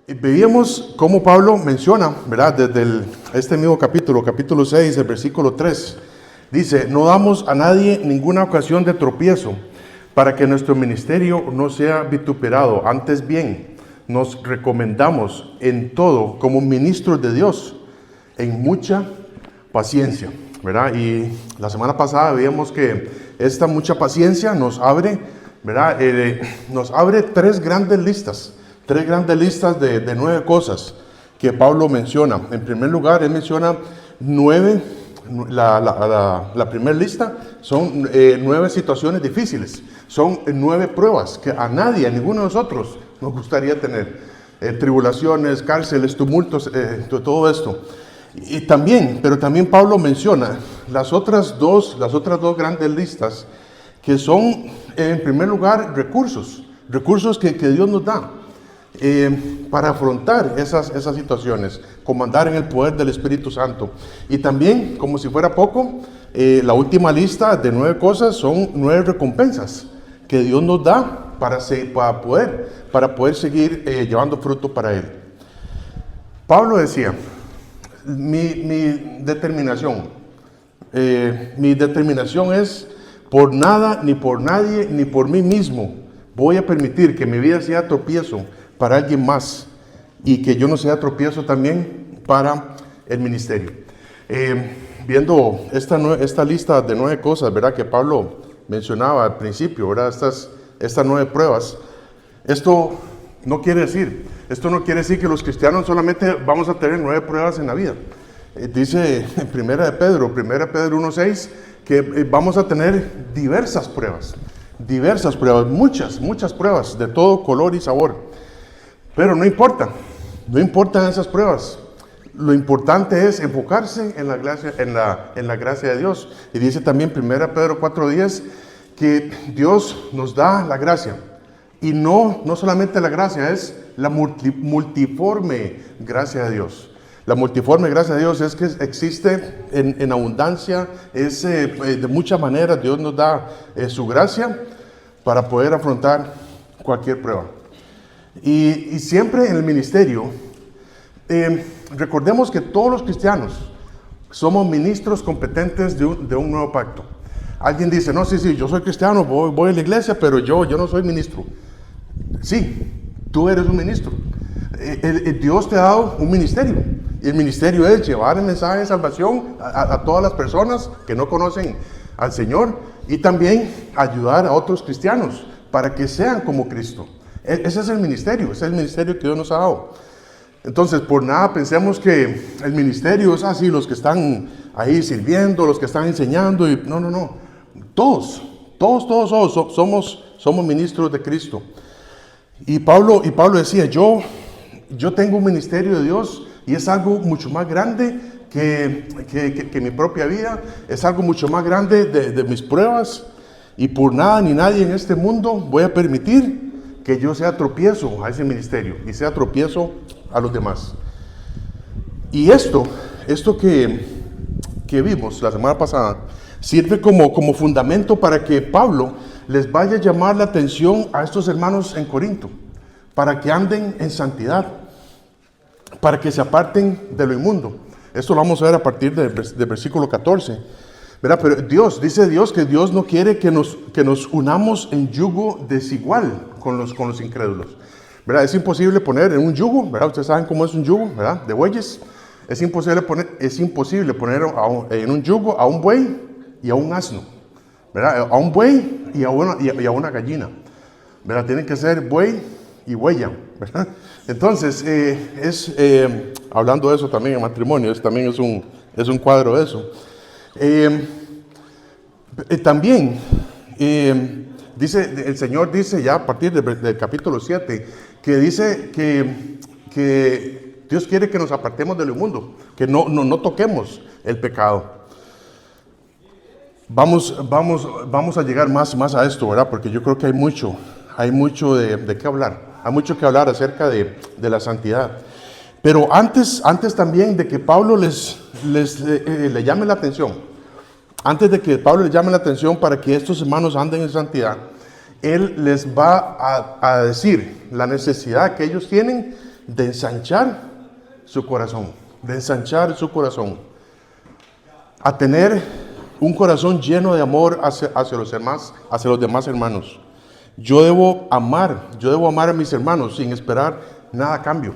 Veíamos cómo Pablo menciona, ¿verdad? Desde este mismo capítulo 6, el versículo 3, dice: no damos a nadie ninguna ocasión de tropiezo, para que nuestro ministerio no sea vituperado. Antes bien, nos recomendamos en todo como ministros de Dios, en mucha paciencia, ¿verdad? Y la semana pasada veíamos que esta mucha paciencia nos abre, ¿verdad? Nos abre tres grandes listas de 9 cosas que Pablo menciona. En primer lugar, él menciona 9, la primera lista son 9 situaciones difíciles, son 9 pruebas que a nadie, a ninguno de nosotros nos gustaría tener. Tribulaciones, cárceles, tumultos, todo esto. Pero también Pablo menciona las otras dos grandes listas, que son, en primer lugar, recursos que Dios nos da para afrontar esas situaciones, como andar en el poder del Espíritu Santo. Y también, como si fuera poco, la última lista de 9 cosas son 9 recompensas que Dios nos da para poder seguir llevando fruto para Él. Pablo decía: mi determinación es: por nada, ni por nadie, ni por mí mismo voy a permitir que mi vida sea tropiezo para alguien más, y que yo no sea tropiezo también para el ministerio. Viendo esta lista de 9 cosas, ¿verdad?, que Pablo mencionaba al principio, ¿verdad?, estas 9 pruebas, esto no quiere decir que los cristianos solamente vamos a tener 9 pruebas en la vida. Dice en Primera de Pedro 1:6, que vamos a tener diversas pruebas, muchas pruebas de todo color y sabor. Pero no importan esas pruebas. Lo importante es enfocarse en la gracia de Dios. Y dice también 1 Pedro 4:10 que Dios nos da la gracia. Y no solamente la gracia, es la multiforme gracia de Dios. La multiforme gracia de Dios es que existe en abundancia, de muchas maneras Dios nos da su gracia para poder afrontar cualquier prueba. Y siempre en el ministerio, recordemos que todos los cristianos somos ministros competentes de un nuevo pacto. Alguien dice: no, sí, yo soy cristiano, voy a la iglesia, pero yo no soy ministro. Sí, tú eres un ministro. Dios te ha dado un ministerio. Y el ministerio es llevar el mensaje de salvación a todas las personas que no conocen al Señor, y también ayudar a otros cristianos para que sean como Cristo. Ese es el ministerio que Dios nos ha dado. Entonces, por nada pensemos que el ministerio es así, los que están ahí sirviendo, los que están enseñando. No. Todos somos ministros de Cristo. Y Pablo decía: yo tengo un ministerio de Dios, y es algo mucho más grande que mi propia vida, es algo mucho más grande de mis pruebas, y por nada ni nadie en este mundo voy a permitir que yo sea tropiezo a ese ministerio y sea tropiezo a los demás. Y esto que vimos la semana pasada sirve como fundamento para que Pablo les vaya a llamar la atención a estos hermanos en Corinto, para que anden en santidad, para que se aparten de lo inmundo. Esto lo vamos a ver a partir del versículo 14, ¿verdad? Pero dice Dios que Dios no quiere que nos unamos en yugo desigual con los incrédulos, ¿verdad? Es imposible poner en un yugo, ¿verdad? Ustedes saben cómo es un yugo, ¿verdad?, de bueyes. Es imposible poner en un yugo a un buey y a un asno, ¿verdad? A un buey y a una gallina, ¿verdad? Tienen que ser buey y huella, ¿verdad? Entonces, hablando de eso también en matrimonio, también es un cuadro de eso. También el Señor dice ya a partir del capítulo 7, que dice que Dios quiere que nos apartemos de lo inmundo, que no toquemos el pecado. Vamos a llegar más a esto, ¿verdad? Porque yo creo que hay mucho de qué hablar. Hay mucho que hablar acerca de la santidad. Pero antes también de que Pablo le llame la atención, antes de que Pablo le llame la atención para que estos hermanos anden en santidad, él les va a decir la necesidad que ellos tienen de ensanchar su corazón, de ensanchar su corazón, a tener un corazón lleno de amor hacia los demás hermanos. Yo debo amar a mis hermanos sin esperar nada a cambio,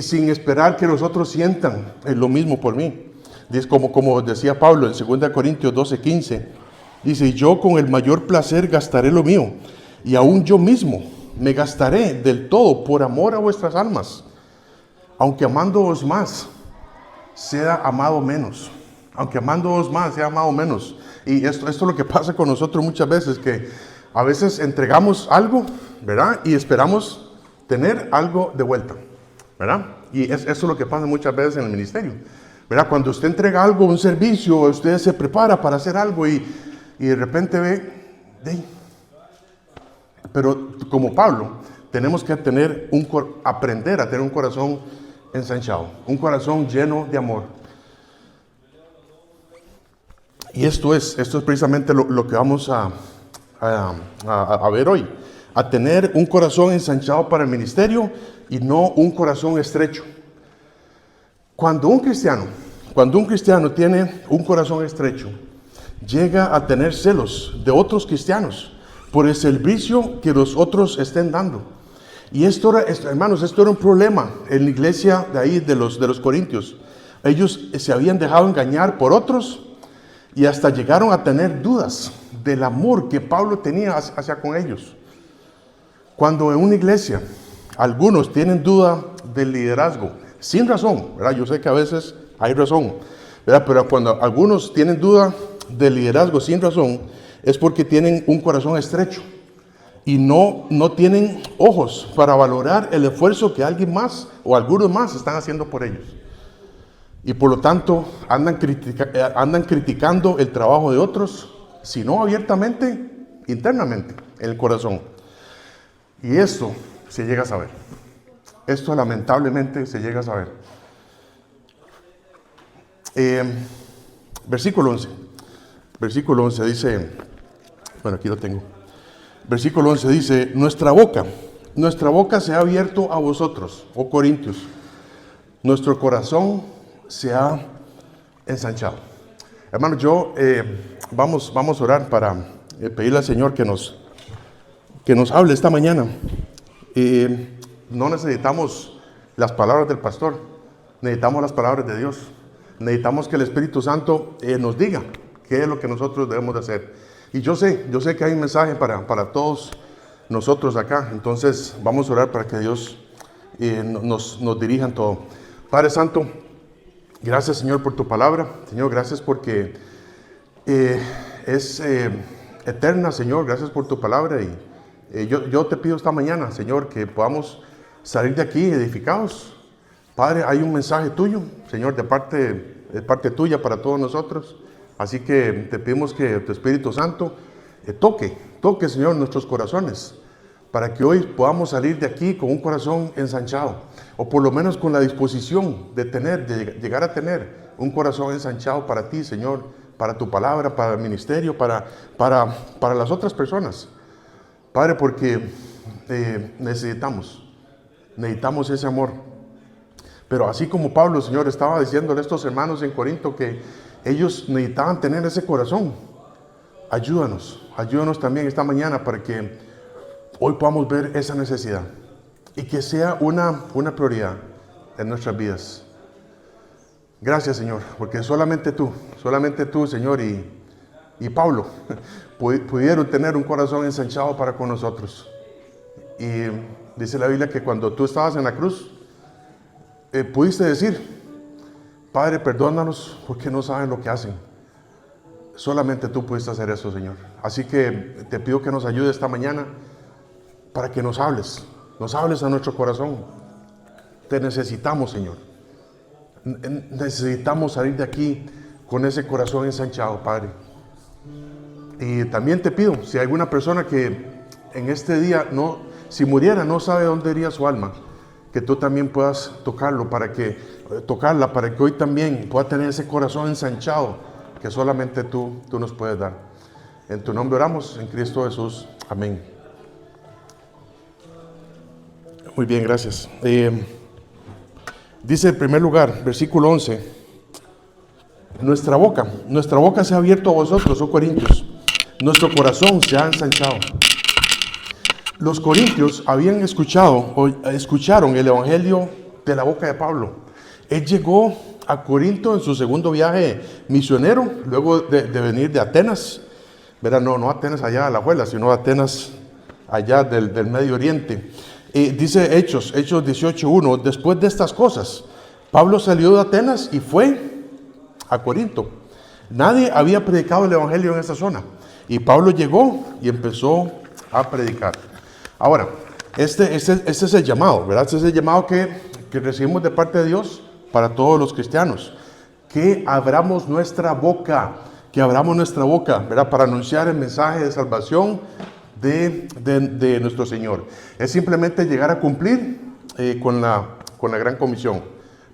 sin esperar que los otros sientan lo mismo por mí. Dice, como decía Pablo en 2 Corintios 12:15, dice, yo con el mayor placer gastaré lo mío, y aún yo mismo me gastaré del todo por amor a vuestras almas, aunque amándoos más, sea amado menos. Aunque amándoos más, sea amado menos. Y esto es lo que pasa con nosotros muchas veces, que a veces entregamos algo, ¿verdad? Y esperamos tener algo de vuelta, ¿verdad? Y eso es lo que pasa muchas veces en el ministerio, ¿verdad? Cuando usted entrega algo, un servicio, usted se prepara para hacer algo y de repente ve, pero como Pablo, tenemos que aprender a tener un corazón ensanchado, un corazón lleno de amor. Y esto es precisamente lo que vamos a ver hoy, a tener un corazón ensanchado para el ministerio y no un corazón estrecho. Cuando un cristiano tiene un corazón estrecho, llega a tener celos de otros cristianos por el servicio que los otros estén dando. Y hermanos, esto era un problema en la iglesia de ahí, de los corintios. Ellos se habían dejado engañar por otros y hasta llegaron a tener dudas del amor que Pablo tenía hacia con ellos. Cuando en una iglesia algunos tienen duda del liderazgo, sin razón, ¿verdad? Yo sé que a veces hay razón, ¿verdad? Pero cuando algunos tienen duda del liderazgo sin razón, es porque tienen un corazón estrecho y no tienen ojos para valorar el esfuerzo que alguien más o algunos más están haciendo por ellos. Y por lo tanto andan criticando el trabajo de otros, si no abiertamente, internamente, en el corazón. Y esto se llega a saber. Esto lamentablemente se llega a saber. Versículo 11. Versículo 11 dice, bueno, aquí lo tengo. Versículo 11 dice, nuestra boca se ha abierto a vosotros, oh Corintios. Nuestro corazón se ha ensanchado. Hermanos, vamos a orar para pedirle al Señor que nos hable esta mañana. No necesitamos las palabras del pastor, necesitamos las palabras de Dios. Necesitamos que el Espíritu Santo nos diga qué es lo que nosotros debemos de hacer. Y yo sé que hay un mensaje para todos nosotros acá. Entonces vamos a orar para que Dios nos dirija en todo. Padre Santo, gracias, Señor, por tu palabra. Señor, gracias porque es eterna, Señor. Gracias por tu palabra. Y yo te pido esta mañana, Señor, que podamos salir de aquí edificados. Padre, hay un mensaje tuyo, Señor, de parte tuya para todos nosotros. Así que te pedimos que tu Espíritu Santo toque, Señor, nuestros corazones, para que hoy podamos salir de aquí con un corazón ensanchado, o por lo menos con la disposición de llegar a tener un corazón ensanchado para ti, Señor, para tu palabra, para el ministerio, para las otras personas. Padre, porque necesitamos ese amor. Pero así como Pablo, Señor, estaba diciéndole a estos hermanos en Corinto que ellos necesitaban tener ese corazón, ayúdanos también esta mañana para que hoy podamos ver esa necesidad y que sea una prioridad en nuestras vidas. Gracias, Señor, porque solamente tú, Señor, y Pablo pudieron tener un corazón ensanchado para con nosotros. Y dice la Biblia que cuando tú estabas en la cruz, pudiste decir, Padre, perdónanos porque no saben lo que hacen. Solamente tú pudiste hacer eso, Señor. Así que te pido que nos ayudes esta mañana para que nos hables a nuestro corazón. Te necesitamos, Señor. Necesitamos salir de aquí con ese corazón ensanchado, Padre. Y también te pido, si hay alguna persona que en este día, si muriera, no sabe dónde iría su alma, que tú también puedas tocarla para que hoy también pueda tener ese corazón ensanchado que solamente tú nos puedes dar. En tu nombre oramos, en Cristo Jesús. Amén. Muy bien, gracias. Dice en primer lugar, versículo 11, nuestra boca se ha abierto a vosotros, oh Corintios, nuestro corazón se ha ensanchado. Los corintios habían escucharon el evangelio de la boca de Pablo. Él llegó a Corinto en su segundo viaje misionero, luego de venir de Atenas, ¿verdad? No Atenas allá a la Juela, sino Atenas allá del Medio Oriente. Dice Hechos 18:1, después de estas cosas, Pablo salió de Atenas y fue a Corinto. Nadie había predicado el evangelio en esa zona, y Pablo llegó y empezó a predicar. Ahora, este es el llamado, ¿verdad? Este es el llamado que recibimos de parte de Dios para todos los cristianos. Que abramos nuestra boca, ¿verdad? Para anunciar el mensaje de salvación de nuestro Señor. Es simplemente llegar a cumplir con la gran comisión.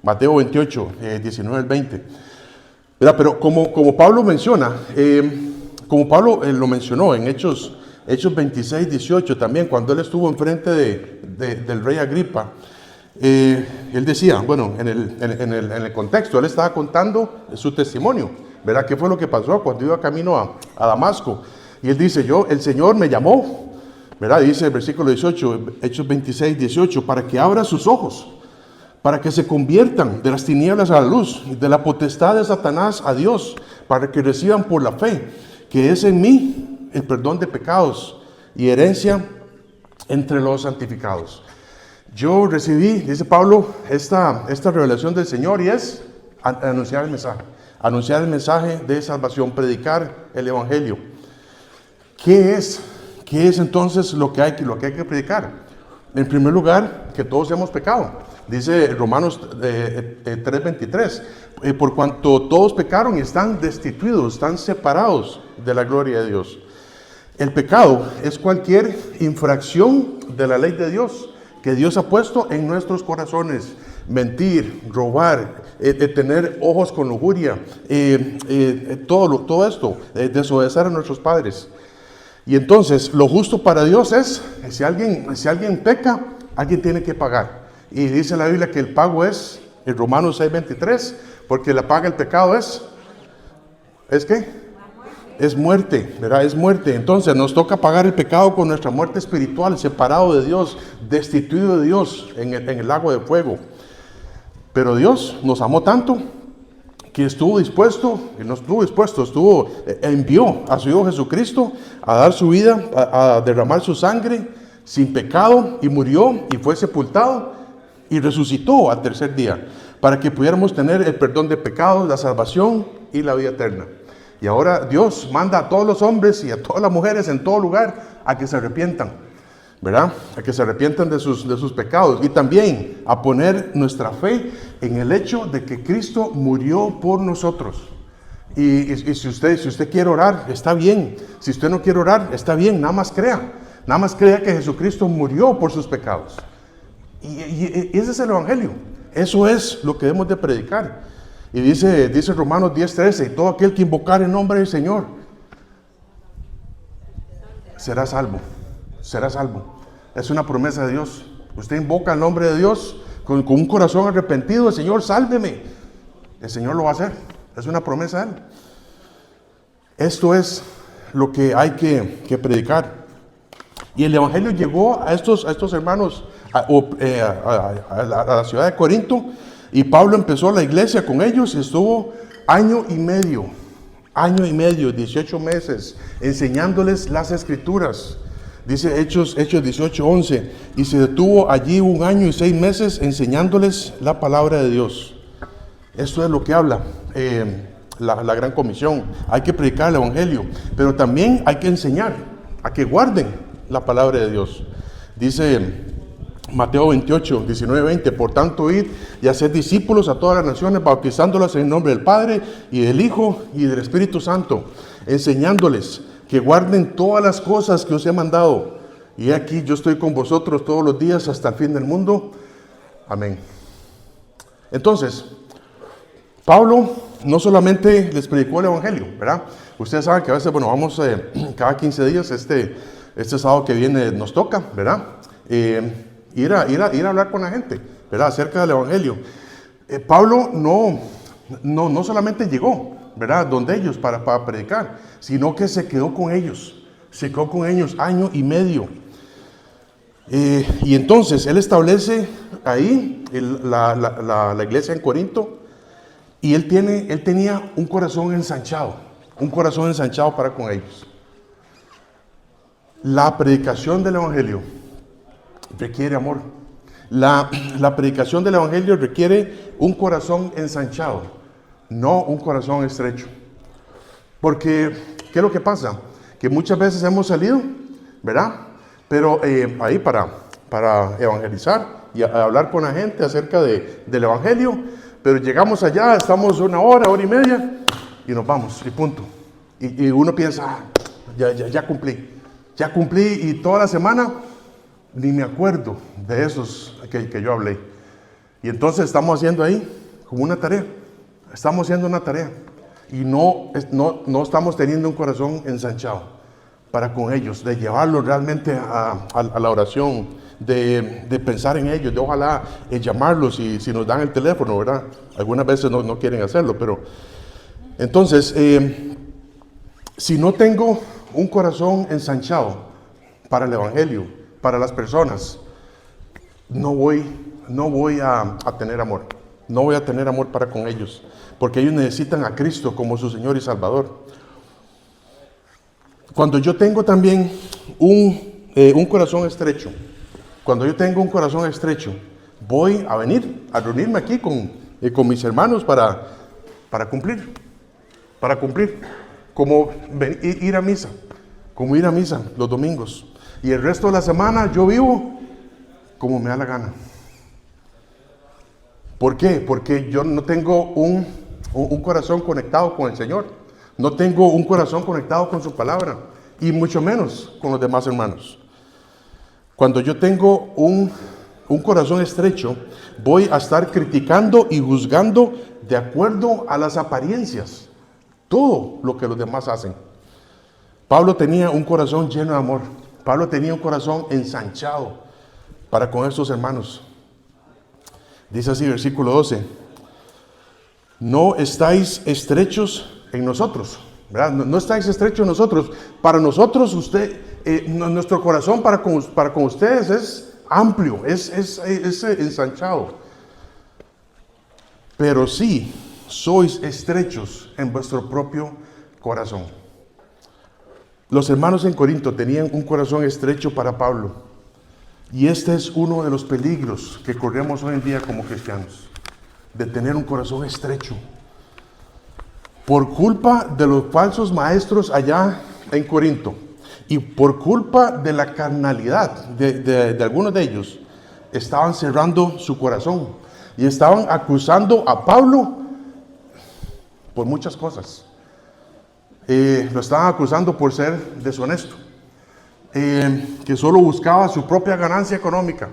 Mateo 28, 19 al 20. ¿Verdad? Pero como Pablo menciona, lo mencionó en Hechos 26, 18 también, cuando él estuvo enfrente del rey Agripa, él decía, bueno, en el contexto, él estaba contando su testimonio, ¿verdad? ¿Qué fue lo que pasó cuando iba camino a Damasco? Y él dice, el Señor me llamó, ¿verdad? Dice el versículo 18, Hechos 26, 18, para que abra sus ojos, para que se conviertan de las tinieblas a la luz, de la potestad de Satanás a Dios, para que reciban por la fe, que es en mí, el perdón de pecados y herencia entre los santificados. Yo recibí, dice Pablo, esta revelación del Señor, y es anunciar el mensaje de salvación, predicar el evangelio. ¿Qué es entonces lo que hay que predicar? En primer lugar, que todos hemos pecado. Dice Romanos 3:23, por cuanto todos pecaron y están destituidos, están separados de la gloria de Dios. El pecado es cualquier infracción de la ley de Dios que Dios ha puesto en nuestros corazones. Mentir, robar, tener ojos con lujuria, todo esto, desobedecer a nuestros padres. Y entonces lo justo para Dios es, si alguien peca, alguien tiene que pagar. Y dice la Biblia que el pago es, en Romanos 6:23, porque la paga del pecado ¿es qué? Es muerte, ¿verdad? Es muerte. Entonces nos toca pagar el pecado con nuestra muerte espiritual, separado de Dios, destituido de Dios en el lago de fuego. Pero Dios nos amó tanto que envió a su Hijo Jesucristo a dar su vida, a derramar su sangre sin pecado, y murió y fue sepultado y resucitó al tercer día para que pudiéramos tener el perdón de pecados, la salvación y la vida eterna. Y ahora Dios manda a todos los hombres y a todas las mujeres en todo lugar a que se arrepientan, ¿verdad? A que se arrepientan de sus pecados, y también a poner nuestra fe en el hecho de que Cristo murió por nosotros. Y si usted quiere orar, está bien. Si usted no quiere orar, está bien. Nada más crea que Jesucristo murió por sus pecados. Y ese es el evangelio. Eso es lo que debemos de predicar. Y dice Romanos 10:13, todo aquel que invocar el nombre del Señor será salvo. Es una promesa de Dios. Usted invoca el nombre de Dios con un corazón arrepentido, el Señor, sálveme. El Señor lo va a hacer. Es una promesa de Él. Esto es lo que hay que predicar. Y el evangelio llegó a estos hermanos a la ciudad de Corinto. Y Pablo empezó la iglesia con ellos y estuvo año y medio, 18 meses, enseñándoles las escrituras. Dice Hechos 18:11, y se detuvo allí 1 año y 6 meses enseñándoles la palabra de Dios. Esto es lo que habla la gran comisión. Hay que predicar el evangelio, pero también hay que enseñar a que guarden la palabra de Dios. Dice Mateo 28, 19, 20, por tanto id y haced discípulos a todas las naciones, bautizándolas en el nombre del Padre y del Hijo y del Espíritu Santo, enseñándoles que guarden todas las cosas que os he mandado. Y aquí yo estoy con vosotros todos los días hasta el fin del mundo. Amén. Entonces, Pablo no solamente les predicó el evangelio, ¿verdad? Ustedes saben que a veces, vamos cada 15 días, este sábado que viene nos toca, ¿verdad? ir a hablar con la gente, ¿verdad? Acerca del Evangelio. Pablo no solamente llegó, ¿verdad? Donde ellos para predicar, sino que se quedó con ellos año y medio. Y entonces él establece ahí la iglesia en Corinto, y él tenía un corazón ensanchado para con ellos. La predicación del Evangelio requiere amor. La predicación del Evangelio requiere un corazón ensanchado, no un corazón estrecho. Porque, ¿qué es lo que pasa? Que muchas veces hemos salido, ¿verdad? Pero ahí para evangelizar y hablar con la gente acerca del Evangelio, pero llegamos allá, estamos una hora y media y nos vamos, y punto. Y uno piensa, ya cumplí, y toda la semana ni me acuerdo de esos que yo hablé. Y entonces estamos haciendo ahí como una tarea, y no estamos teniendo un corazón ensanchado para con ellos, de llevarlos realmente a la oración, de pensar en ellos, de ojalá llamarlos, y si nos dan el teléfono, ¿verdad? Algunas veces no quieren hacerlo, pero entonces, si no tengo un corazón ensanchado para el Evangelio, para las personas, no voy a tener amor. No voy a tener amor para con ellos, porque ellos necesitan a Cristo como su Señor y Salvador. Cuando yo tengo también un corazón estrecho, voy a venir a reunirme aquí con mis hermanos para cumplir, como ir a misa los domingos, y el resto de la semana yo vivo como me da la gana. ¿Por qué? Porque yo no tengo un corazón conectado con el Señor, no tengo un corazón conectado con su palabra, y mucho menos con los demás hermanos. Cuando yo tengo un corazón estrecho, voy a estar criticando y juzgando de acuerdo a las apariencias todo lo que los demás hacen. Pablo tenía un corazón lleno de amor. Pablo tenía un corazón ensanchado para con estos hermanos. Dice así, versículo 12: no estáis estrechos en nosotros, ¿verdad? No estáis estrechos en nosotros. Para nosotros, nuestro corazón para con ustedes es amplio, es ensanchado. Pero sí sois estrechos en vuestro propio corazón. Los hermanos en Corinto tenían un corazón estrecho para Pablo. Y este es uno de los peligros que corremos hoy en día como cristianos, de tener un corazón estrecho. Por culpa de los falsos maestros allá en Corinto, y por culpa de la carnalidad de algunos de ellos, estaban cerrando su corazón y estaban acusando a Pablo por muchas cosas. Lo estaban acusando por ser deshonesto, que solo buscaba su propia ganancia económica.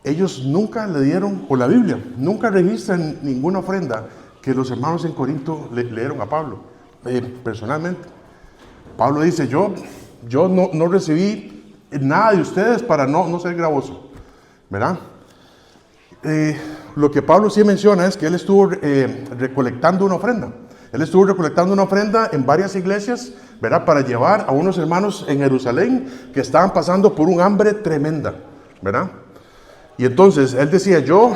Ellos nunca le dieron, o la Biblia nunca registra ninguna ofrenda que los hermanos en Corinto le dieron a Pablo. Personalmente, Pablo dice, yo no recibí nada de ustedes para no ser gravoso, ¿verdad? Lo que Pablo sí menciona es que él estuvo recolectando una ofrenda. Él estuvo recolectando una ofrenda en varias iglesias, ¿verdad? Para llevar a unos hermanos en Jerusalén que estaban pasando por un hambre tremenda, ¿verdad? Y entonces él decía, yo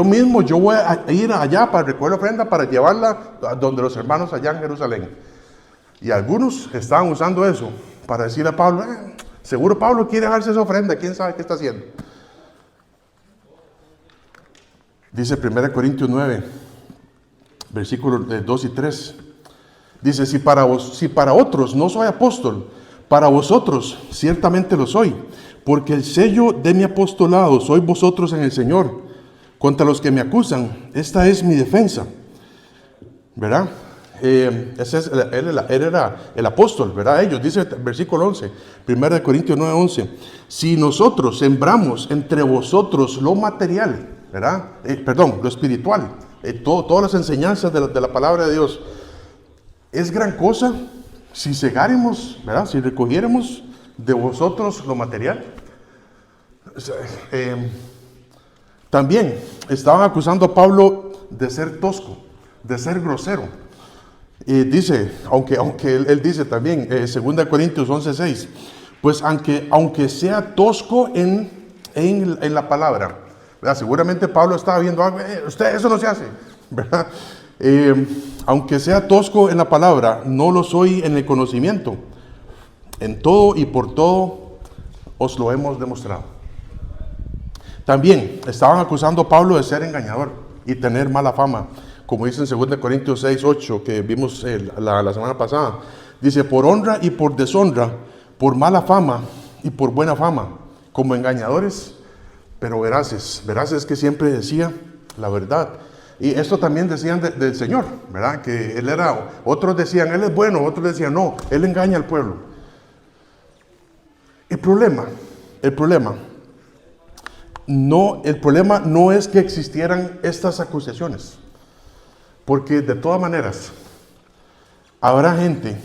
mismo voy a ir allá para recoger la ofrenda, para llevarla a donde los hermanos allá en Jerusalén. Y algunos estaban usando eso para decir a Pablo, seguro Pablo quiere dejarse esa ofrenda, quién sabe qué está haciendo. Dice 1 Corintios 9, versículos 2 y 3. Dice, si para otros no soy apóstol, para vosotros ciertamente lo soy, porque el sello de mi apostolado sois vosotros en el Señor. Contra los que me acusan, esta es mi defensa. ¿Verdad? Él era el apóstol, ¿verdad? Ellos, dice el versículo 11, 1 Corintios 9, 11. Si nosotros sembramos entre vosotros lo material, ¿verdad? Lo espiritual, todas las enseñanzas de la palabra de Dios, es gran cosa si segáremos, ¿verdad? Si recogiéramos de vosotros lo material. También estaban acusando a Pablo de ser tosco, de ser grosero. Y dice, aunque él dice también, 2 Corintios 11:6, pues aunque sea tosco en la palabra, ¿verdad? Seguramente Pablo estaba viendo algo, usted eso no se hace, ¿verdad? Aunque sea tosco en la palabra, no lo soy en el conocimiento. En todo y por todo os lo hemos demostrado. También estaban acusando a Pablo de ser engañador y tener mala fama, como dice en 2 Corintios 6:8, que vimos la semana pasada. Dice, por honra y por deshonra, por mala fama y por buena fama, como engañadores, pero veraces. Veraces que siempre decía la verdad. Y esto también decían del Señor, ¿verdad? Que Él era, otros decían, Él es bueno, otros decían, no, Él engaña al pueblo. El problema no es que existieran estas acusaciones, porque de todas maneras, habrá gente,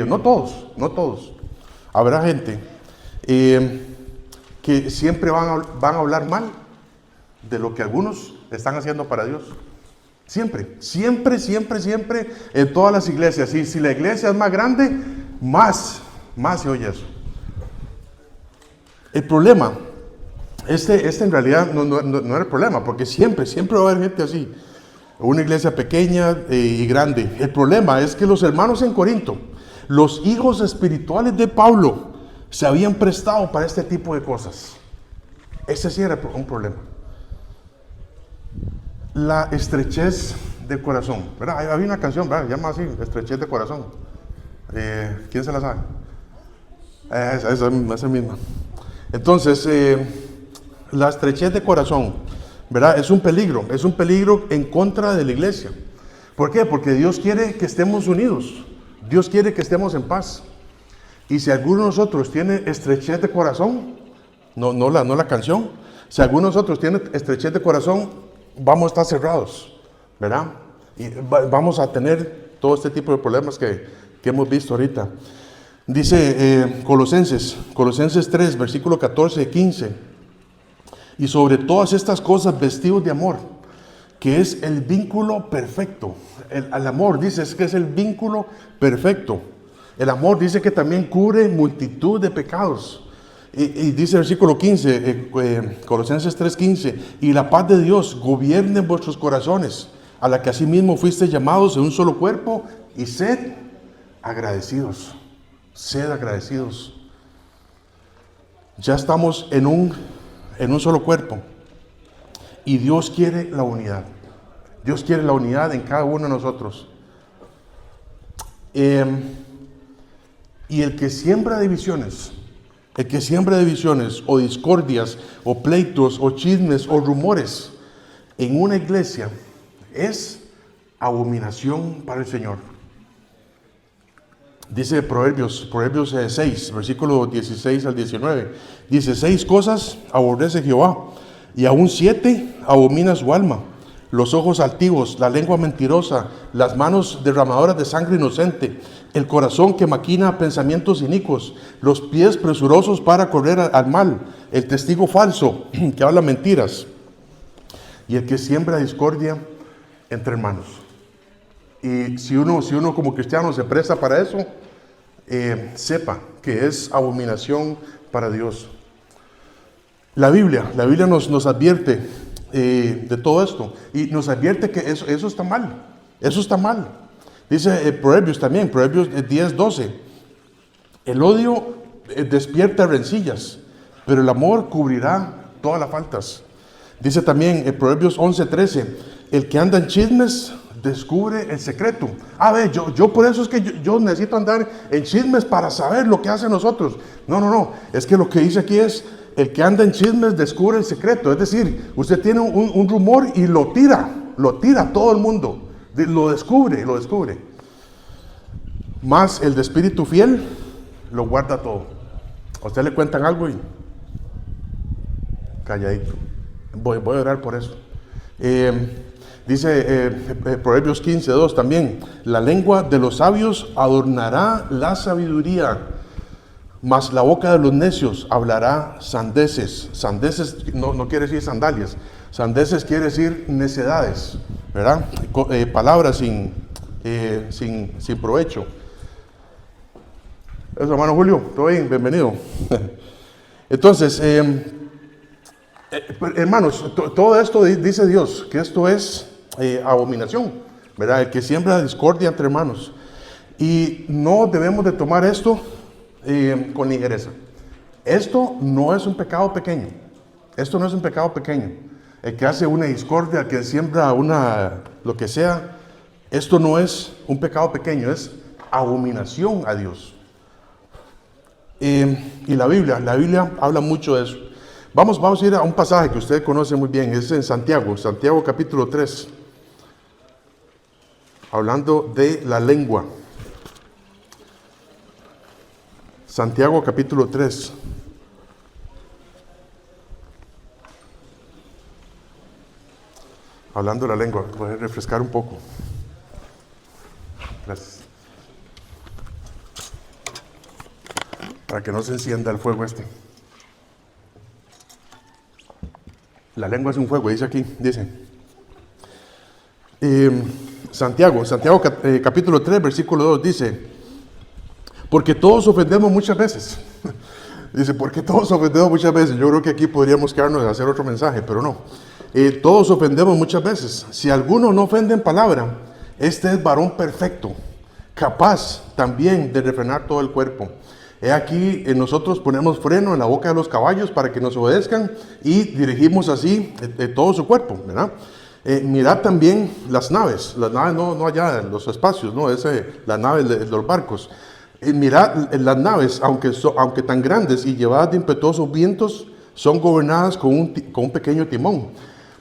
no todos, habrá gente que siempre van a hablar mal de lo que algunos están haciendo para Dios. Siempre, en todas las iglesias. Y si la iglesia es más grande, más se oye eso. El problema, este en realidad no era el problema, porque siempre va a haber gente así. Una iglesia pequeña y grande. El problema es que los hermanos en Corinto, los hijos espirituales de Pablo, se habían prestado para este tipo de cosas. Ese sí era un problema. La estrechez de corazón, ¿verdad? Había una canción, ¿verdad? Se llama así, estrechez de corazón. ¿Quién se la sabe? Esa misma. Entonces, la estrechez de corazón, ¿verdad? Es un peligro en contra de la iglesia. ¿Por qué? Porque Dios quiere que estemos unidos, Dios quiere que estemos en paz. Y si alguno de nosotros tiene estrechez de corazón, no la canción, si alguno de nosotros tiene estrechez de corazón, vamos a estar cerrados, ¿verdad? Y vamos a tener todo este tipo de problemas que hemos visto ahorita. Dice Colosenses 3, versículo 14 y 15. Y sobre todas estas cosas vestidos de amor, que es el vínculo perfecto. El amor, dice, es que es el vínculo perfecto. El amor dice que también cubre multitud de pecados. Y dice el versículo 15, Colosenses 3:15, y la paz de Dios gobierne en vuestros corazones, a la que asimismo fuisteis llamados en un solo cuerpo, y sed agradecidos. Sed agradecidos. Ya estamos en un solo cuerpo. Y Dios quiere la unidad. Dios quiere la unidad en cada uno de nosotros. Y el que siembra divisiones, o discordias, o pleitos, o chismes, o rumores en una iglesia, es abominación para el Señor. Dice Proverbios 6, versículo 16 al 19. Dice, 6 cosas aborrece Jehová, y aún 7 abomina su alma: los ojos altivos, la lengua mentirosa, las manos derramadoras de sangre inocente, el corazón que maquina pensamientos inicuos, los pies presurosos para correr al mal, el testigo falso que habla mentiras, y el que siembra discordia entre hermanos. Y si uno como cristiano se presta para eso, sepa que es abominación para Dios. La Biblia nos advierte de todo esto, y nos advierte que eso está mal. Eso está mal. Dice Proverbios 10:12. El odio despierta rencillas, pero el amor cubrirá todas las faltas. Dice también Proverbios 11:13. El que anda en chismes descubre el secreto. Yo por eso es que yo necesito andar en chismes para saber lo que hacen nosotros. No. Es que lo que dice aquí es: el que anda en chismes descubre el secreto. Es decir, usted tiene un rumor y lo tira a todo el mundo. Lo descubre. Más el de espíritu fiel lo guarda todo. A usted le cuentan algo y calladito. Voy a orar por eso. Dice Proverbios 15:2 también: la lengua de los sabios adornará la sabiduría, mas la boca de los necios hablará sandeces. Sandeces no quiere decir sandalias, sandeces quiere decir necedades, ¿verdad? Palabras sin provecho. Eso, hermano Julio, todo bien, bienvenido. Entonces, hermanos, todo esto dice Dios, que esto es abominación, ¿verdad? El que siembra discordia entre hermanos. Y no debemos de tomar esto con ligereza. Esto no es un pecado pequeño. Esto no es un pecado pequeño. El que hace una discordia, el que siembra lo que sea, esto no es un pecado pequeño, es abominación a Dios. Y la Biblia habla mucho de eso. Vamos a ir a un pasaje que usted conoce muy bien, es en Santiago capítulo 3, hablando de la lengua. Santiago capítulo 3. Hablando de la lengua, voy a refrescar un poco. Gracias. Para que no se encienda el fuego este. La lengua es un fuego, dice aquí, dice. Santiago capítulo 3, versículo 2 dice, porque todos ofendemos muchas veces. Dice, porque todos ofendemos muchas veces. Yo creo que aquí podríamos quedarnos a hacer otro mensaje, pero no. Todos ofendemos muchas veces. Si alguno no ofende en palabra, este es varón perfecto, capaz también de refrenar todo el cuerpo. He aquí, nosotros ponemos freno en la boca de los caballos para que nos obedezcan y dirigimos así todo su cuerpo, ¿verdad? Mirad también las naves no allá en los espacios, no, las naves de los barcos. Mirad las naves, aunque tan grandes y llevadas de impetuosos vientos, son gobernadas con un pequeño timón,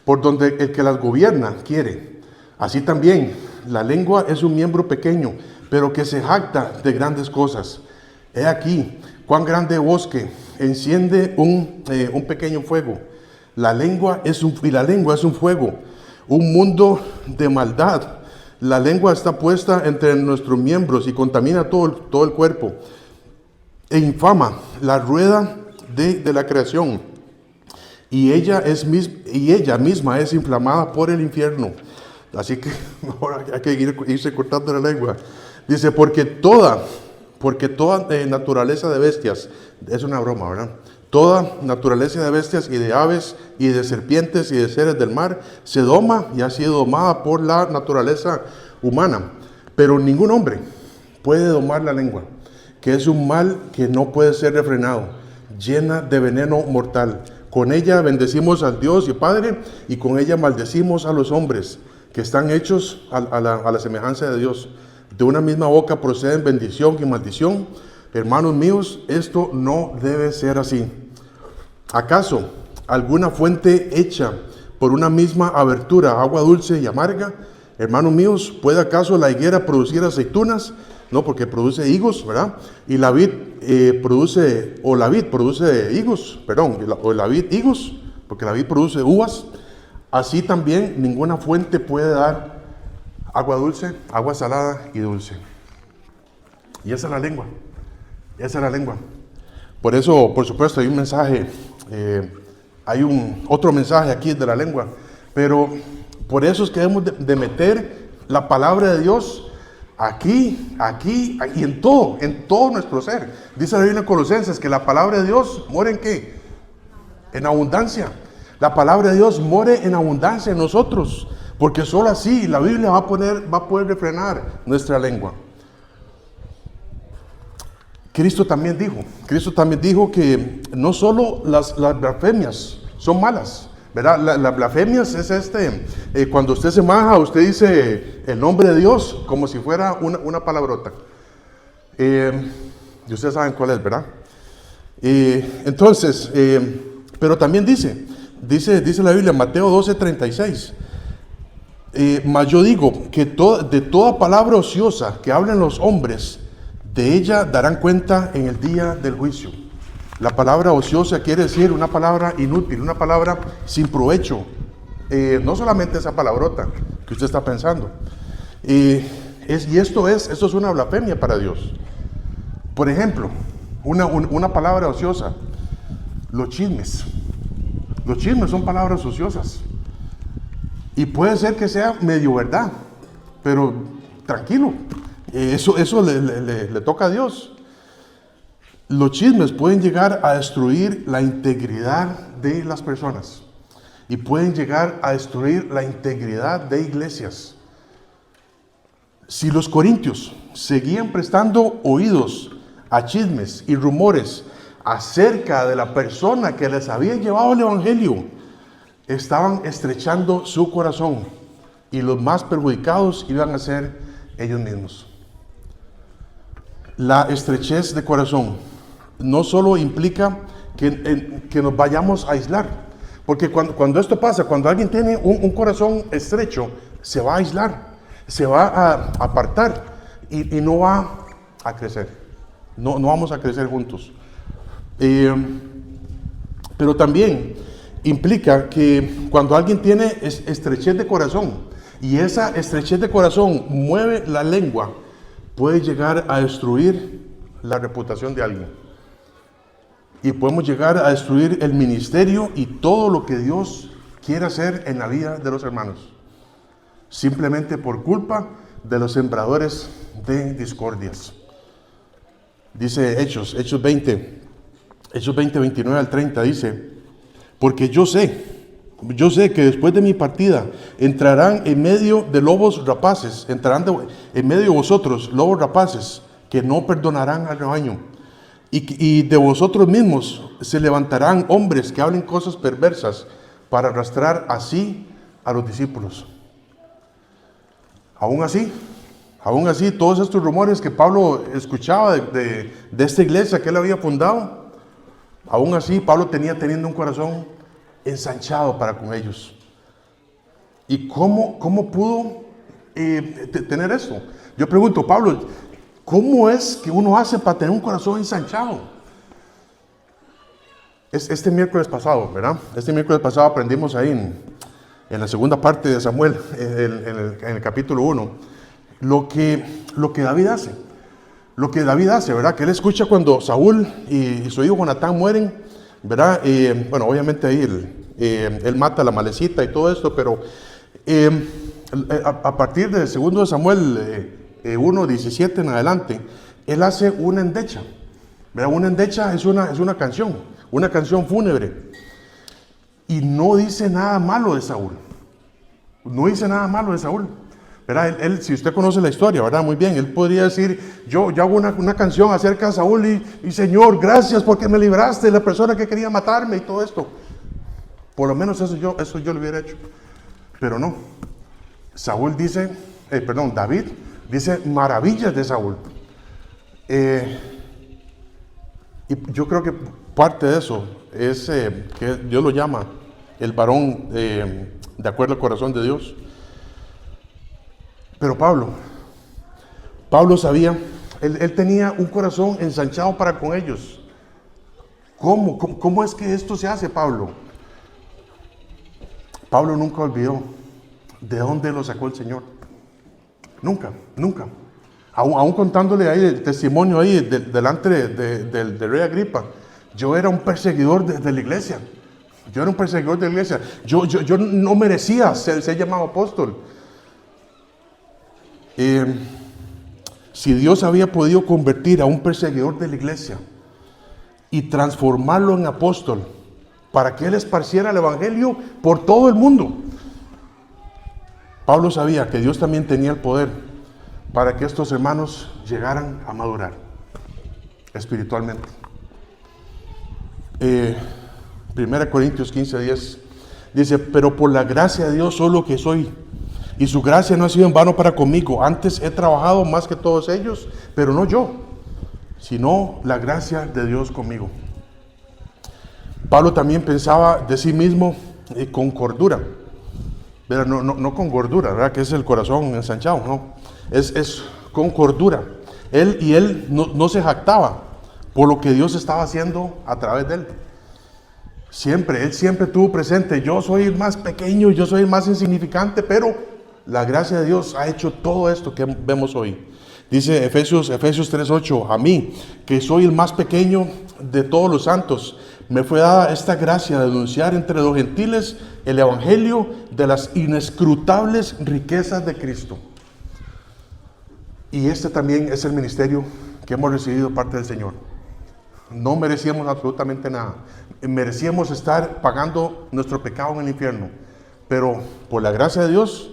por donde el que las gobierna quiere. Así también, la lengua es un miembro pequeño, pero que se jacta de grandes cosas. He aquí, cuán grande bosque enciende un pequeño fuego. La lengua es un fuego, un mundo de maldad. La lengua está puesta entre nuestros miembros y contamina todo el cuerpo. E infama la rueda de la creación. Y ella misma es inflamada por el infierno. Así que ahora hay que irse cortando la lengua. Dice, porque toda naturaleza de bestias, es una broma, ¿verdad? Toda naturaleza de bestias y de aves y de serpientes y de seres del mar se doma y ha sido domada por la naturaleza humana. Pero ningún hombre puede domar la lengua, que es un mal que no puede ser refrenado, llena de veneno mortal. Con ella bendecimos al Dios y Padre, y con ella maldecimos a los hombres, que están hechos a la semejanza de Dios. De una misma boca proceden bendición y maldición. Hermanos míos, esto no debe ser así. ¿Acaso alguna fuente hecha por una misma abertura, agua dulce y amarga? Hermanos míos, ¿puede acaso la higuera producir aceitunas? No, porque produce higos, ¿verdad? Y la vid produce higos, o la vid higos, porque la vid produce uvas. Así también ninguna fuente puede dar agua dulce, agua salada y dulce. Y esa es la lengua. Esa es la lengua. Por eso, por supuesto, hay un mensaje, otro mensaje aquí de la lengua. Pero por eso es que debemos de meter la palabra de Dios aquí y en todo nuestro ser. Dice la Biblia en Colosenses que la palabra de Dios muere en ¿qué? En abundancia. La palabra de Dios muere en abundancia en nosotros. Porque solo así la Biblia va a poder refrenar nuestra lengua. Cristo también dijo que no solo las blasfemias son malas, ¿verdad? Las blasfemias es cuando usted se maja, usted dice el nombre de Dios como si fuera una palabrota. Y ustedes saben cuál es, ¿verdad? Entonces, pero también dice la Biblia, Mateo 12:36. Mas yo digo que de toda palabra ociosa que hablen los hombres, de ella darán cuenta en el día del juicio. La palabra ociosa quiere decir una palabra inútil, una palabra sin provecho. No solamente esa palabrota que usted está pensando. Esto es una blasfemia para Dios. Por ejemplo, Una palabra ociosa. Los chismes. Los chismes son palabras ociosas. Y puede ser que sea medio verdad, pero tranquilo, eso le toca a Dios. Los chismes pueden llegar a destruir la integridad de las personas y pueden llegar a destruir la integridad de iglesias. Si los corintios seguían prestando oídos a chismes y rumores acerca de la persona que les había llevado el evangelio, estaban estrechando su corazón y los más perjudicados iban a ser ellos mismos. La estrechez de corazón no solo implica que nos vayamos a aislar, porque cuando esto pasa, cuando alguien tiene un corazón estrecho, se va a aislar, se va a apartar y no va a crecer. No vamos a crecer juntos. Pero también implica que cuando alguien tiene estrechez de corazón y esa estrechez de corazón mueve la lengua, puede llegar a destruir la reputación de alguien. Y podemos llegar a destruir el ministerio y todo lo que Dios quiere hacer en la vida de los hermanos. Simplemente por culpa de los sembradores de discordias. Dice Hechos 20, 29 al 30, dice: porque yo sé que después de mi partida entrarán en medio de lobos rapaces, en medio de vosotros lobos rapaces que no perdonarán al rebaño. Y de vosotros mismos se levantarán hombres que hablen cosas perversas para arrastrar así a los discípulos. Aún así, todos estos rumores que Pablo escuchaba de esta iglesia que él había fundado, aún así Pablo teniendo un corazón ensanchado para con ellos. ¿Y cómo pudo tener eso? Yo pregunto, Pablo, ¿cómo es que uno hace para tener un corazón ensanchado? Este miércoles pasado, ¿verdad? Este miércoles pasado aprendimos ahí en la segunda parte de Samuel, en el capítulo 1, lo que David hace. Lo que David hace, ¿verdad? Que él escucha cuando Saúl y su hijo Jonatán mueren, ¿verdad? Bueno, obviamente ahí él mata a la malecita y todo esto, pero a partir del segundo de Samuel 1:17 en adelante, él hace una endecha, ¿verdad? Una endecha es una canción fúnebre, y no dice nada malo de Saúl. No dice nada malo de Saúl, ¿verdad? Él, si usted conoce la historia, ¿verdad? Muy bien, él podría decir, yo hago una canción acerca de Saúl y Señor, gracias porque me libraste de la persona que quería matarme y todo esto. Por lo menos eso yo lo hubiera hecho. Pero no. David dice maravillas de Saúl. Y yo creo que parte de eso es que Dios lo llama el varón de acuerdo al corazón de Dios. Pero Pablo sabía, él tenía un corazón ensanchado para con ellos. ¿Cómo es que esto se hace, Pablo? Pablo nunca olvidó de dónde lo sacó el Señor. Nunca. Aún contándole ahí el testimonio ahí delante del rey Agripa. Yo era un perseguidor de la iglesia. Yo no merecía ser llamado apóstol. Si Dios había podido convertir a un perseguidor de la iglesia y transformarlo en apóstol para que él esparciera el evangelio por todo el mundo, Pablo sabía que Dios también tenía el poder para que estos hermanos llegaran a madurar espiritualmente. 1 Corintios 15:10 dice: pero por la gracia de Dios solo que soy, y su gracia no ha sido en vano para conmigo. Antes he trabajado más que todos ellos, pero no yo, sino la gracia de Dios conmigo. Pablo también pensaba de sí mismo con cordura, pero no con gordura, ¿verdad? Que es el corazón ensanchado, no. Es con cordura. Él no se jactaba por lo que Dios estaba haciendo a través de él. Él siempre tuvo presente: yo soy el más pequeño, yo soy el más insignificante, pero la gracia de Dios ha hecho todo esto que vemos hoy. Dice Efesios 3:8, a mí, que soy el más pequeño de todos los santos, me fue dada esta gracia de anunciar entre los gentiles el evangelio de las inescrutables riquezas de Cristo. Y este también es el ministerio que hemos recibido de parte del Señor. No merecíamos absolutamente nada. Merecíamos estar pagando nuestro pecado en el infierno. Pero por la gracia de Dios,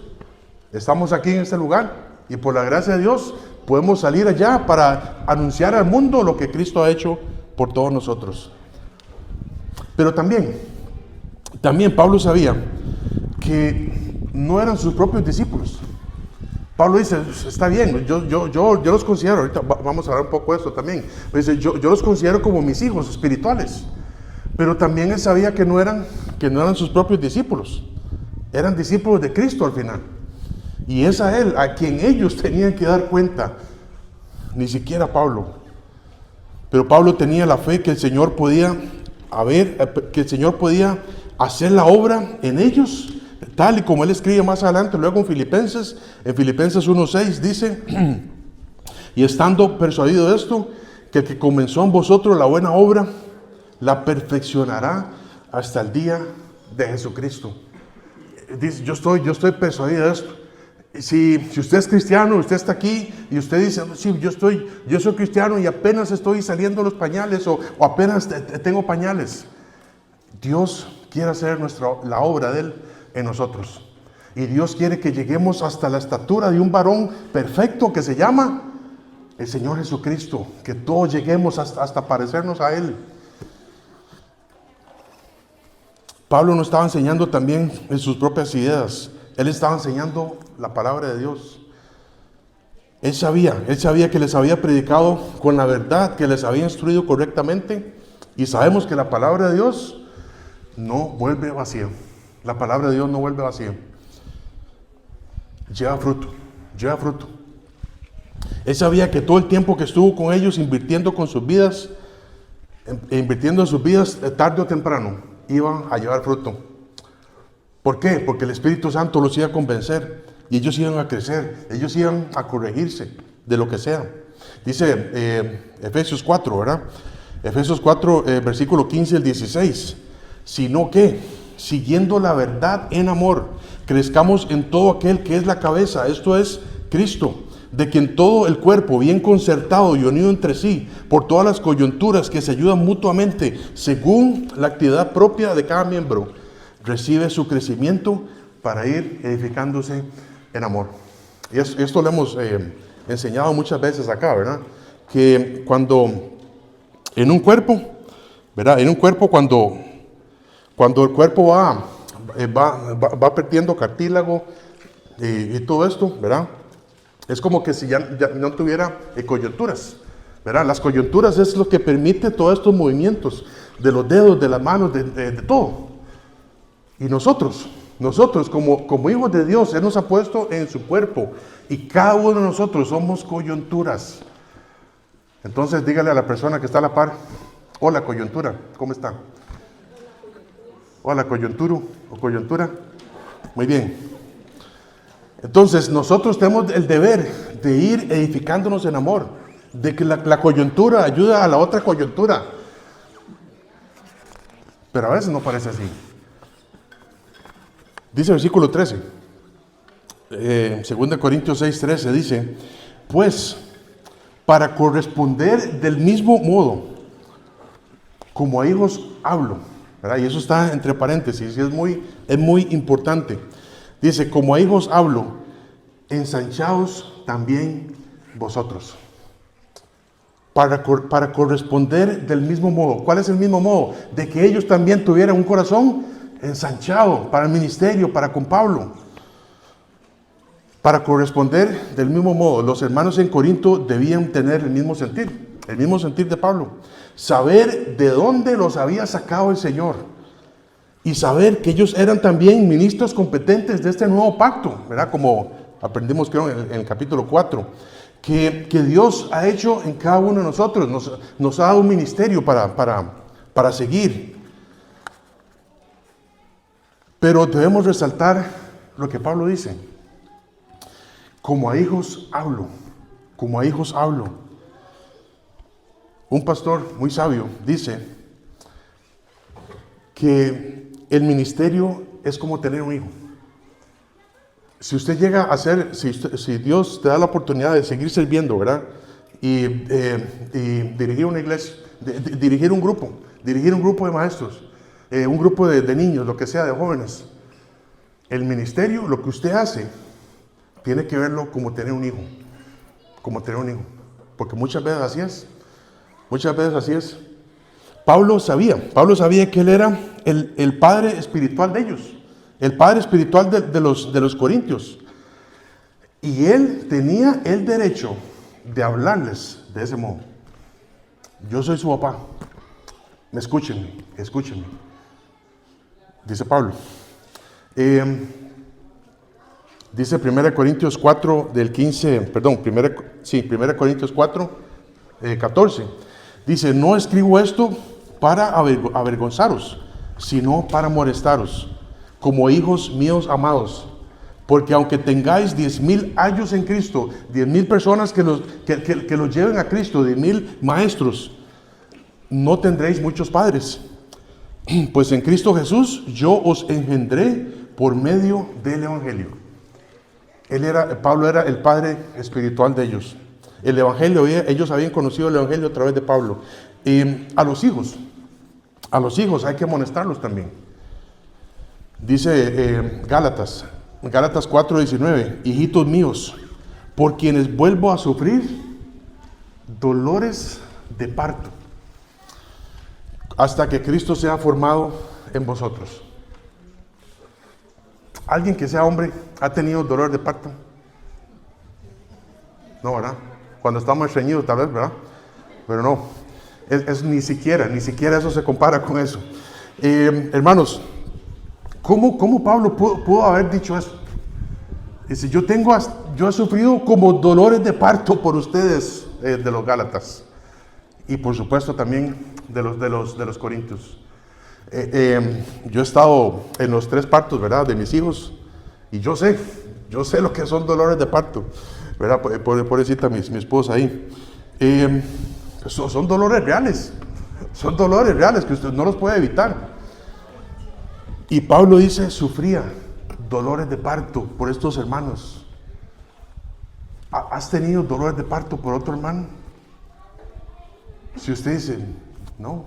estamos aquí en este lugar. Y por la gracia de Dios, podemos salir allá para anunciar al mundo lo que Cristo ha hecho por todos nosotros. Pero también Pablo sabía que no eran sus propios discípulos. Pablo dice, está bien, yo los considero, ahorita vamos a hablar un poco de esto también, dice, yo los considero como mis hijos espirituales, pero también él sabía que no eran sus propios discípulos, eran discípulos de Cristo al final, y es a él a quien ellos tenían que dar cuenta, ni siquiera Pablo. Pero Pablo tenía la fe que el Señor podía hacer la obra en ellos, tal y como él escribe más adelante, luego en Filipenses 1:6 dice, y estando persuadido de esto, que el que comenzó en vosotros la buena obra, la perfeccionará hasta el día de Jesucristo. Dice, yo estoy persuadido de esto. Si usted es cristiano, usted está aquí y usted dice, sí, yo soy cristiano y apenas estoy saliendo los pañales o apenas tengo pañales. Dios quiere hacer la obra de Él en nosotros. Y Dios quiere que lleguemos hasta la estatura de un varón perfecto que se llama el Señor Jesucristo. Que todos lleguemos hasta parecernos a Él. Pablo no estaba enseñando también en sus propias ideas. Él estaba enseñando la palabra de Dios. Él sabía que les había predicado con la verdad, que les había instruido correctamente. Y sabemos que la palabra de Dios no vuelve vacía. La palabra de Dios no vuelve vacía. Lleva fruto. Él sabía que todo el tiempo que estuvo con ellos, invirtiendo en sus vidas, tarde o temprano, iban a llevar fruto. ¿Por qué? Porque el Espíritu Santo los iba a convencer y ellos iban a crecer, ellos iban a corregirse de lo que sea. Dice Efesios 4, ¿verdad? Efesios 4, versículo 15 al 16. Sino que, siguiendo la verdad en amor, crezcamos en todo aquel que es la cabeza, esto es Cristo, de quien todo el cuerpo, bien concertado y unido entre sí, por todas las coyunturas que se ayudan mutuamente, según la actividad propia de cada miembro, recibe su crecimiento para ir edificándose en amor. Y esto lo hemos enseñado muchas veces acá, ¿verdad? Que cuando en un cuerpo, ¿verdad? En un cuerpo cuando el cuerpo va perdiendo cartílago y todo esto, ¿verdad? Es como que si ya no tuviera coyunturas, ¿verdad? Las coyunturas es lo que permite todos estos movimientos de los dedos, de las manos, de todo. Y nosotros como hijos de Dios, Él nos ha puesto en su cuerpo y cada uno de nosotros somos coyunturas. Entonces dígale a la persona que está a la par, hola coyuntura, ¿cómo está? Hola coyuntura o coyuntura. Muy bien. Entonces nosotros tenemos el deber de ir edificándonos en amor, de que la coyuntura ayuda a la otra coyuntura. Pero a veces no parece así. Dice el versículo 13, 2 Corintios 6:13 dice, pues para corresponder del mismo modo, como a hijos hablo, ¿verdad? Y eso está entre paréntesis, y es muy importante. Dice, como a hijos hablo, ensanchaos también vosotros. Para corresponder del mismo modo. ¿Cuál es el mismo modo? De que ellos también tuvieran un corazón ensanchado para el ministerio, para con Pablo. Para corresponder del mismo modo, los hermanos en Corinto debían tener el mismo sentir de Pablo. Saber de dónde los había sacado el Señor y saber que ellos eran también ministros competentes de este nuevo pacto, ¿verdad? Como aprendimos creo en el capítulo 4, que Dios ha hecho en cada uno de nosotros, nos ha dado un ministerio para seguir. Pero debemos resaltar lo que Pablo dice. Como a hijos hablo. como a hijos hablo. Un pastor muy sabio dice que el ministerio es como tener un hijo. Si usted llega a ser, si Dios te da la oportunidad de seguir sirviendo, ¿verdad? Y dirigir una iglesia, dirigir un grupo de maestros, un grupo de niños, lo que sea, de jóvenes. El ministerio, lo que usted hace, tiene que verlo como tener un hijo. Como tener un hijo. Porque muchas veces así es. Pablo sabía que él era el padre espiritual de ellos. El padre espiritual de los corintios. Y él tenía el derecho de hablarles de ese modo. Yo soy su papá. Escúchenme. Dice Pablo. Dice 1 Corintios 4 del 15, 1 Corintios 4, 14. Dice, no escribo esto para avergonzaros, sino para molestaros, como hijos míos amados. Porque aunque tengáis 10,000 años en Cristo, 10,000 personas que los lleven a Cristo, 10,000 maestros, no tendréis muchos padres. Pues en Cristo Jesús yo os engendré por medio del Evangelio. Pablo era el padre espiritual de ellos. El Evangelio, ellos habían conocido el Evangelio a través de Pablo. A los hijos hay que amonestarlos también. Dice Gálatas 4:19, hijitos míos, por quienes vuelvo a sufrir dolores de parto, hasta que Cristo sea formado en vosotros. ¿Alguien que sea hombre ha tenido dolor de parto? No, ¿verdad? Cuando estamos estreñidos tal vez, ¿verdad? Pero no, ni siquiera eso se compara con eso. Hermanos, ¿cómo Pablo pudo haber dicho eso? Dice, yo he sufrido como dolores de parto por ustedes, de los Gálatas. Y por supuesto también de los Corintios. Yo he estado en los 3 partos, ¿verdad? De mis hijos. Y yo sé lo que son dolores de parto, ¿verdad? Pobrecita mi esposa ahí. Son dolores reales. Son dolores reales que usted no los puede evitar. Y Pablo dice, sufría dolores de parto por estos hermanos. ¿Has tenido dolores de parto por otro hermano? Si usted dice, no,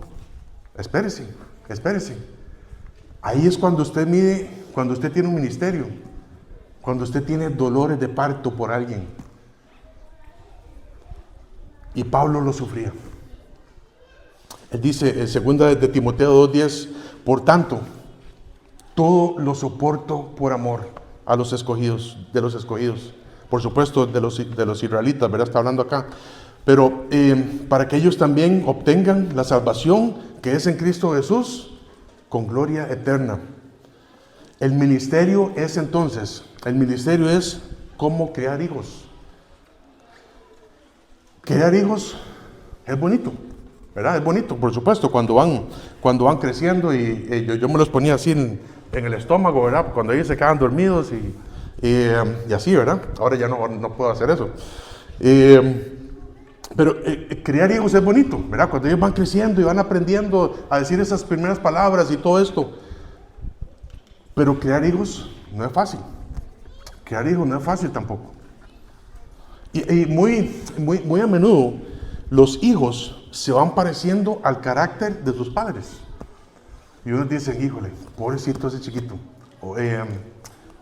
espérese. Ahí es cuando usted tiene un ministerio, cuando usted tiene dolores de parto por alguien. Y Pablo lo sufría. Él dice en 2 de Timoteo 2:10, por tanto, todo lo soporto por amor a los escogidos, de los escogidos. Por supuesto, de los israelitas, ¿verdad? Está hablando acá. Pero para que ellos también obtengan la salvación que es en Cristo Jesús, con gloria eterna. El ministerio es cómo crear hijos. Crear hijos es bonito, ¿verdad? Es bonito, por supuesto, cuando van creciendo y yo me los ponía así en el estómago, ¿verdad? Cuando ellos se quedan dormidos y así, ¿verdad? Ahora ya no puedo hacer eso. Pero criar hijos es bonito, ¿verdad? Cuando ellos van creciendo y van aprendiendo a decir esas primeras palabras y todo esto. Pero criar hijos no es fácil. Criar hijos no es fácil tampoco. Y muy a menudo los hijos se van pareciendo al carácter de sus padres. Y unos dicen, híjole, pobrecito ese chiquito.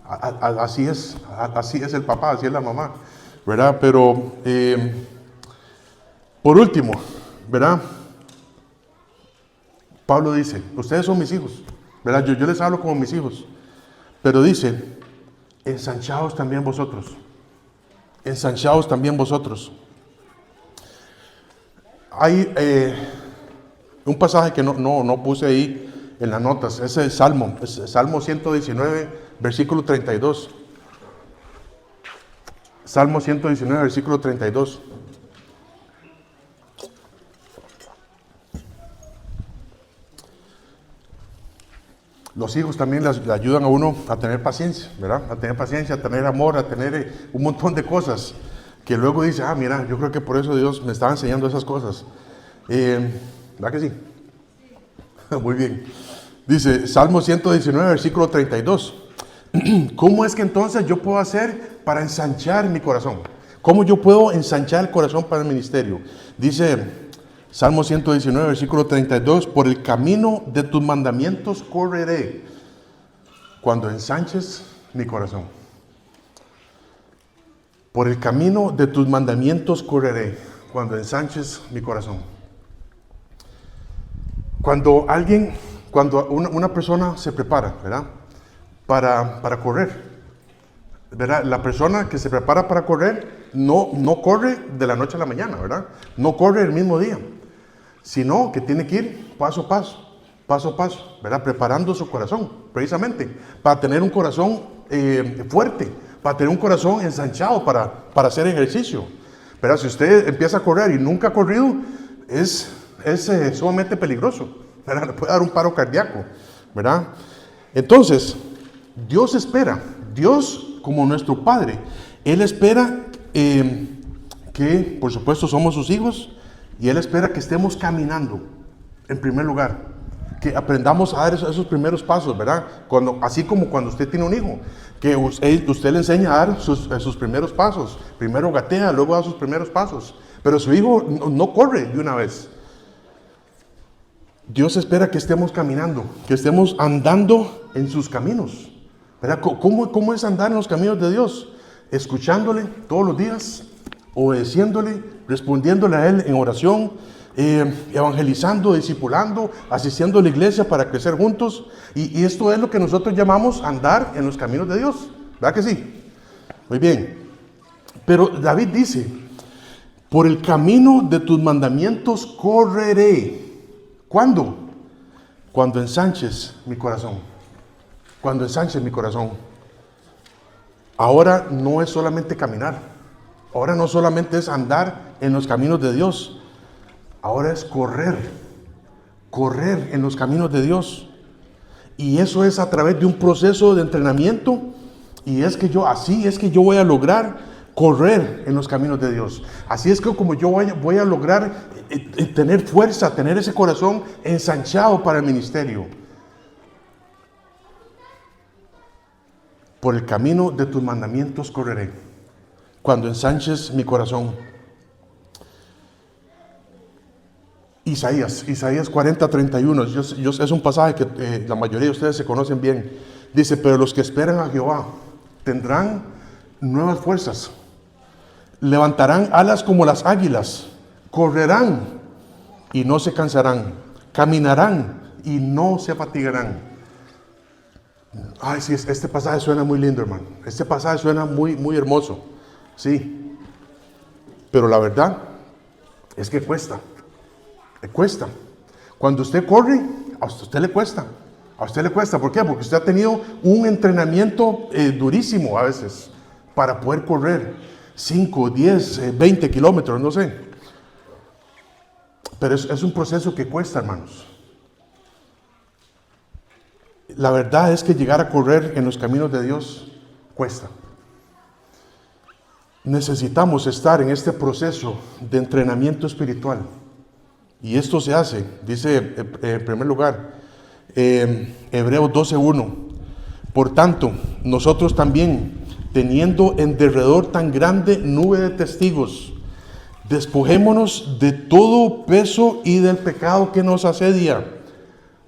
Así es el papá, así es la mamá, ¿verdad? Pero por último, ¿verdad? Pablo dice, ustedes son mis hijos, ¿verdad? Yo les hablo como mis hijos. Pero dice, ensanchaos también vosotros. Ensanchaos también vosotros. Hay un pasaje que no puse ahí en las notas. Es el Salmo 119, versículo 32. Salmo 119, versículo 32. Los hijos también le ayudan a uno a tener paciencia, ¿verdad? A tener paciencia, a tener amor, a tener un montón de cosas. que luego dice, mira, yo creo que por eso Dios me estaba enseñando esas cosas. ¿Verdad que sí? Muy bien. Dice Salmo 119, versículo 32. ¿Cómo es que entonces yo puedo hacer para ensanchar mi corazón? ¿Cómo yo puedo ensanchar el corazón para el ministerio? Dice Salmo 119, versículo 32, por el camino de tus mandamientos correré cuando ensanches mi corazón. Por el camino de tus mandamientos correré cuando ensanches mi corazón. Cuando una persona se prepara, ¿verdad? Para correr, ¿verdad? La persona que se prepara para correr no corre de la noche a la mañana, ¿verdad? No corre el mismo día, sino que tiene que ir paso a paso, ¿verdad? Preparando su corazón, precisamente, para tener un corazón fuerte, para tener un corazón ensanchado para hacer ejercicio, ¿verdad? Si usted empieza a correr y nunca ha corrido, es sumamente peligroso, ¿verdad? Le puede dar un paro cardíaco, ¿verdad? Entonces, Dios como nuestro Padre, Él espera que, por supuesto, somos sus hijos, y Él espera que estemos caminando, en primer lugar, que aprendamos a dar esos primeros pasos, ¿verdad? Así como cuando usted tiene un hijo, que usted le enseña a dar sus primeros pasos, primero gatea, luego da sus primeros pasos, pero su hijo no corre de una vez. Dios espera que estemos caminando, que estemos andando en sus caminos, ¿verdad? ¿Cómo es andar en los caminos de Dios? Escuchándole todos los días, obedeciéndole, respondiéndole a Él en oración, evangelizando, discipulando, asistiendo a la iglesia para crecer juntos. Y esto es lo que nosotros llamamos andar en los caminos de Dios, ¿verdad que sí? Muy bien. Pero David dice, por el camino de tus mandamientos correré. ¿Cuándo? Cuando ensanches mi corazón. Cuando ensanches mi corazón. Ahora no es solamente caminar. Ahora no solamente es andar en los caminos de Dios. Ahora es correr. Correr en los caminos de Dios. Y eso es a través de un proceso de entrenamiento. Y así es que yo voy a lograr correr en los caminos de Dios. Así es que como yo voy a lograr tener fuerza, tener ese corazón ensanchado para el ministerio. Por el camino de tus mandamientos correré, cuando ensanches mi corazón. Isaías 40:31, es un pasaje que la mayoría de ustedes se conocen bien. Dice, pero los que esperan a Jehová tendrán nuevas fuerzas, levantarán alas como las águilas, correrán y no se cansarán, caminarán y no se fatigarán. Ay, sí, este pasaje suena muy lindo, hermano. Este pasaje suena muy, muy hermoso. Sí. Pero la verdad es que cuesta. Cuesta. Cuando usted corre, a usted le cuesta. A usted le cuesta. ¿Por qué? Porque usted ha tenido un entrenamiento durísimo a veces para poder correr 5, 10, 20 kilómetros, no sé. Pero es un proceso que cuesta, hermanos. La verdad es que llegar a correr en los caminos de Dios cuesta. Necesitamos estar en este proceso de entrenamiento espiritual. Y esto se hace, dice en primer lugar, Hebreos 12:1. Por tanto, nosotros también, teniendo en derredor tan grande nube de testigos, despojémonos de todo peso y del pecado que nos asedia.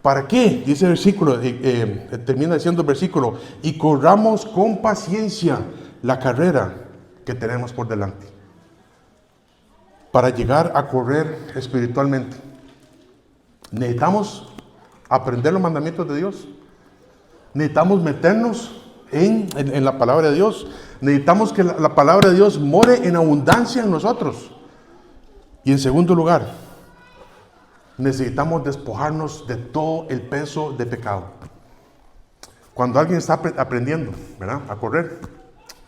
¿Para qué? Dice el versículo, termina diciendo el versículo, y corramos con paciencia la carrera que tenemos por delante. Para llegar a correr espiritualmente, necesitamos aprender los mandamientos de Dios. Necesitamos meternos en la palabra de Dios. Necesitamos que la palabra de Dios more en abundancia en nosotros. Y en segundo lugar, necesitamos despojarnos de todo el peso de pecado. Cuando alguien está aprendiendo, ¿verdad?, a correr,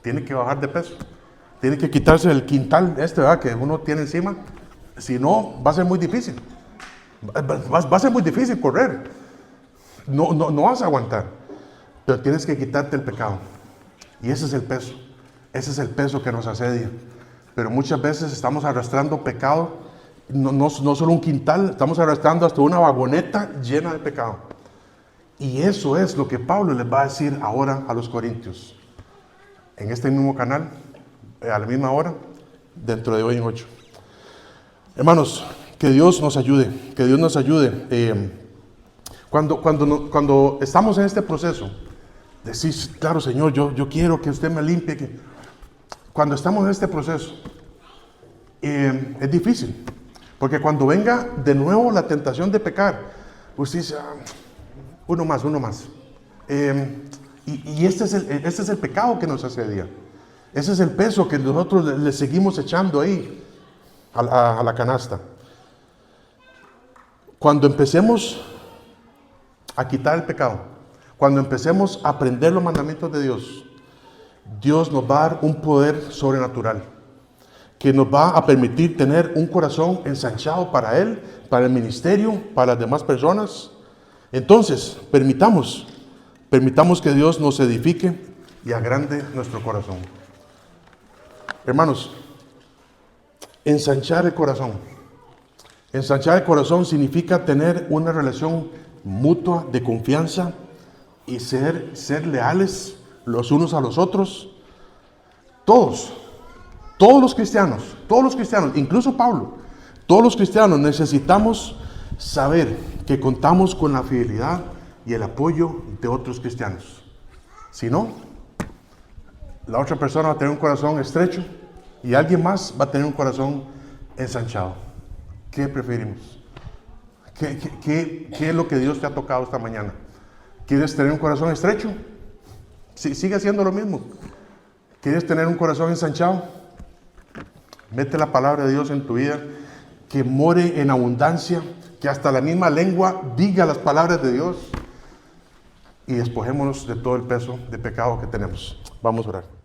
tiene que bajar de peso. Tiene que quitarse el quintal ¿verdad?, que uno tiene encima. Si no, va a ser muy difícil. Va a ser muy difícil correr. No vas a aguantar. Pero tienes que quitarte el pecado. Y ese es el peso. Ese es el peso que nos asedia. pero muchas veces estamos arrastrando pecado, no solo un quintal, estamos arrastrando hasta una vagoneta llena de pecado. Y eso es lo que Pablo les va a decir ahora a los corintios, en este mismo canal, a la misma hora, dentro de hoy en 8. Hermanos, que Dios nos ayude, que Dios nos ayude. Cuando estamos en este proceso, decís, claro Señor, yo quiero que usted me limpie. Cuando estamos en este proceso, es difícil, porque cuando venga de nuevo la tentación de pecar, usted dice, uno más. Y este es el pecado que nos asedia. Ese es el peso que nosotros le seguimos echando ahí a la canasta. Cuando empecemos a quitar el pecado, cuando empecemos a aprender los mandamientos de Dios, Dios nos va a dar un poder sobrenatural que nos va a permitir tener un corazón ensanchado para Él, para el ministerio, para las demás personas. Entonces, permitamos que Dios nos edifique y agrande nuestro corazón. Hermanos, ensanchar el corazón. Ensanchar el corazón significa tener una relación mutua de confianza y ser leales los unos a los otros. Todos los cristianos, incluso Pablo, todos los cristianos necesitamos saber que contamos con la fidelidad y el apoyo de otros cristianos. Si no, la otra persona va a tener un corazón estrecho y alguien más va a tener un corazón ensanchado. ¿Qué preferimos? ¿Qué es lo que Dios te ha tocado esta mañana? ¿Quieres tener un corazón estrecho? Sí, sigue haciendo lo mismo. ¿Quieres tener un corazón ensanchado? Mete la palabra de Dios en tu vida, que more en abundancia, que hasta la misma lengua diga las palabras de Dios, y despojémonos de todo el peso de pecado que tenemos. Vamos a orar.